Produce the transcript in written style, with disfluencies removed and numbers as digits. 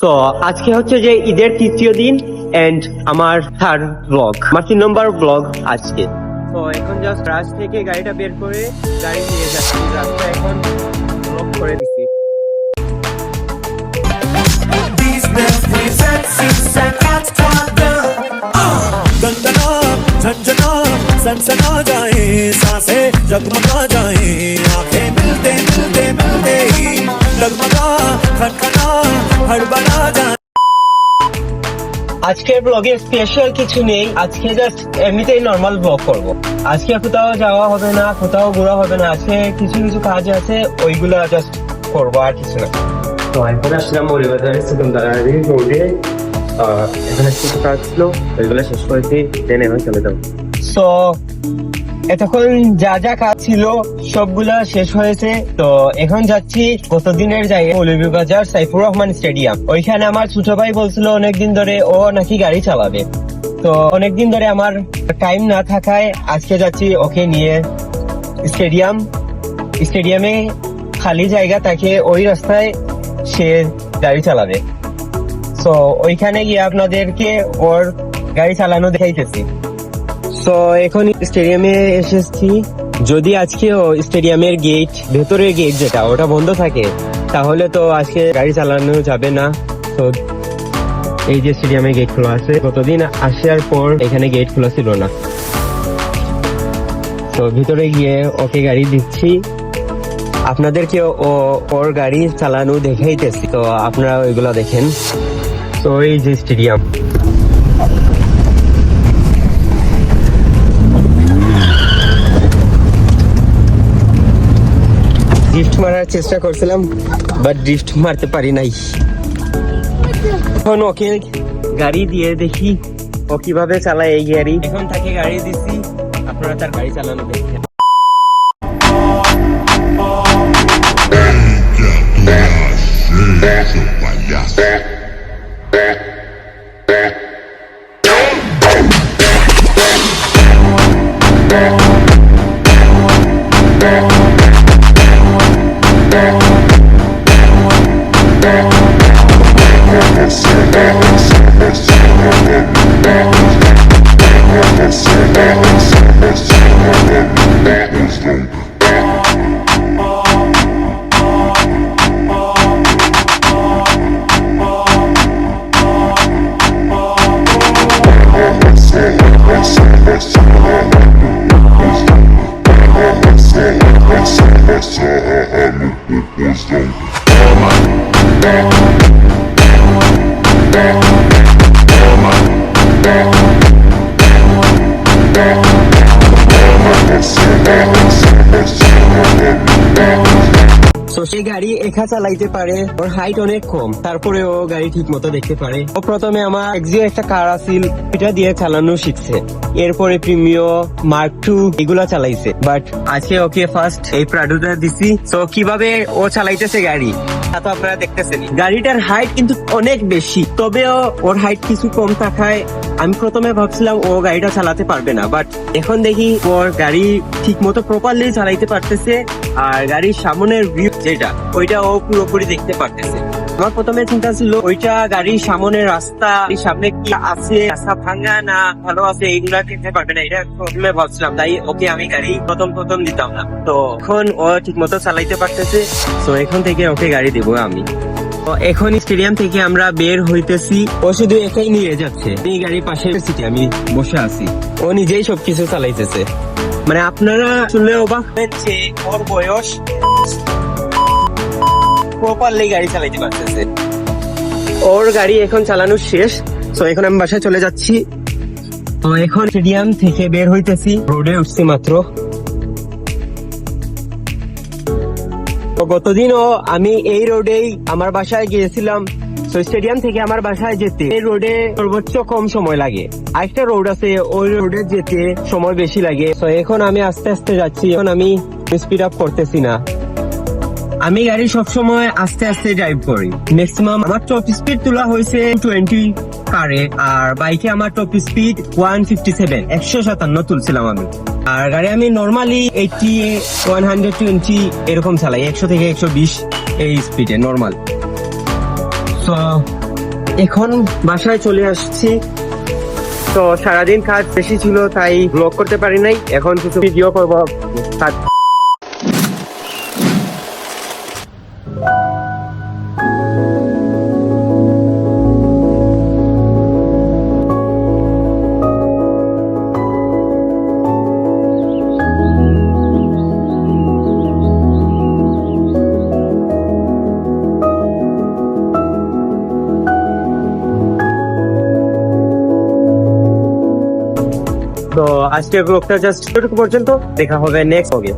তো আজকে হচ্ছে যে ঈদের তৃতীয় দিন এন্ড আমার থার্ড ব্লগ, আমার 3 নম্বর ব্লগ আজকে। তো এখন জাস্ট রাজ থেকে গাড়িটা বের করে গাড়ি নিয়ে যাচ্ছি, রাস্তা এখন ব্লক করে দিচ্ছি। सनसना जाए सांसें जगमगा जाए आंखें मिलते मिलते मिलते ही डगमगा खनखना हड़बड़ा जाए। আজকের ব্লগে স্পেশাল কিছু নেই, আজকে জাস্ট এমনিতেই নর্মাল ব্লগ করব। আজকে কোথাও যাওয়া হবে না, কোথাও ঘোরা হবে না, আজকে কিছু কিছু কাজ আছে ওইগুলো জাস্ট করবো, আর কিছু না। তো এখন আসলাম মৌলভীবাজার সেকেন্দারি রোডে, এখানে কিছু কাজ ছিল ওইগুলো শেষ করেছি, দেন এখন চলে যাবো। সো এতক্ষণ যা যা কাজ ছিল সবগুলা শেষ হয়েছে, তো এখন যাচ্ছি গতদিনের জায়গায় মৌলভীবাজার সাইফুর রহমান স্টেডিয়াম। ওইখানে আমার ছোট ভাই বলছিল অনেকদিন ধরে ও নাকি গাড়ি চালাবে, তো অনেকদিন ধরে আমার টাইম না থাকায় আজকে যাচ্ছি ওকে নিয়ে স্টেডিয়ামে খালি জায়গা থাকে, ওই রাস্তায় সে গাড়ি চালাবে। তো ওইখানে গিয়ে আপনাদেরকে ওর গাড়ি চালানো দেখাইতেছি। তো এখন স্টেডিয়ামে এসেছি, যদি আজকে স্টেডিয়ামের গেট, ভেতরের গেট যেটা ওটা বন্ধ থাকে তাহলে তো আজকে গাড়ি চালানো যাবে না। তো এই যে স্টেডিয়ামে গেট খোলা আছে, গতদিন আসার পর এখানে গেট খোলা ছিল না। তো ভিতরে গিয়ে ওকে গাড়ি দিচ্ছি, আপনাদেরকে ওর গাড়ি চালানো দেখাইতেছি, তো আপনারা ওইগুলা দেখেন। তো এই যে স্টেডিয়াম, ড্রিফট মারার চেষ্টা করছিলাম বাট ড্রিফট মারতে পারি নাই। এখন ওকে গাড়ি দিয়ে দেখি ও কিভাবে চালায় এই গাড়ি। এখন তাকে গাড়ি দিচ্ছি, আপনারা তার গাড়ি চালানো দেখেন। সেই গাড়ি একা চালাইতে পারে, ওর হাইট অনেক কম, তারপরে ও গাড়ি ঠিক মতো দেখতে পারে। ও প্রথমে আমার এক্সিও একটা কার আছিল, এটা দিয়ে চালানো শিখছে, এরপরে প্রিমিও মার্ক 2 এগুলা চালাইছে। বাট আজকে ওকে ফার্স্ট এই প্রাডোটা দিছি। তো কিভাবে ও চালাইতেছে গাড়ি তা তো আপনারা দেখতেছেন। গাড়িটার হাইট কিন্তু অনেক বেশি, তবেও ওর হাইট কিছু কম থাকায় আমি প্রথমে ভাবছিলাম ও গাড়িটা চালাতে পারবে না, বাট এখন দেখি ওর গাড়ি ঠিক মতো প্রপারলি চালাইতে পারতেছে, আর গাড়ির সামনের ভিউ যেটা ওইটা ও পুরোপুরি দেখতে পারতেছে। আমার প্রথমে চিন্তা ছিল ওইটা গাড়ির সামনের রাস্তা, সামনে কি আছে, রাস্তা ভাঙা না ভালো আছে, এইগুলা দেখতে পারবে না, এটা প্রথমে ভাবছিলাম, তাই ওকে আমি গাড়ি প্রথম দিতাম না। তো এখন ও ঠিক মতো চালাইতে পারতেছে, তো এখন থেকে ওকে গাড়ি দিব আমি। এখন স্টেডিয়াম থেকে আমরা বের হইতেছি, ও শুধু একাই নিয়ে যাচ্ছে, এই গাড়ির পাশের সিটে আমি বসে আছি, ও নিজেই সবকিছু চালাইতেছে। মানে আপনারা শুনলে অবাক হবেন যে ওর বয়স প্রপারলি গাড়ি চালাইতে পারতেছে। ওর গাড়ি এখন চালানো শেষ, তো এখন আমি বাসায় চলে যাচ্ছি। তো এখন স্টেডিয়াম থেকে বের হইতেছি, রোডে উঠছি মাত্র। গতদিনও আমি এই রোডেই আমার বাসায় গিয়েছিলাম, তো স্টেডিয়াম থেকে আমার বাসায় যেতে এই রোডে সর্বোচ্চ কম সময় লাগে। আরেকটা রোড আছে, ওই রোডে যেতে সময় বেশি লাগে। তো এখন আমি আস্তে আস্তে যাচ্ছি, এখন আমি স্পিড আপ করতেছি না, আমি গাড়ি সবসময় আস্তে আস্তে ড্রাইভ করি। ম্যাক্সিমাম আমার টপ স্পিড তোলা হয়েছে 20 কারে, আর বাইকে আমার টপ স্পিড 157 157 তুলছিলাম আমি। আর গাড়ি আমি নর্মালি 80 120 এরকম চালাই, 100 থেকে 120 এই স্পিডে নর্মাল। তো এখন বাসায় চলে আসছি। তো সারাদিন কাজ বেশি ছিল তাই ব্লগ করতে পারি নাই, এখন কিছু ভিডিও করবো। তো আজকের ব্লগটা জাস্ট এটুকু পর্যন্ত, দেখা হবে নেক্সট ব্লগে।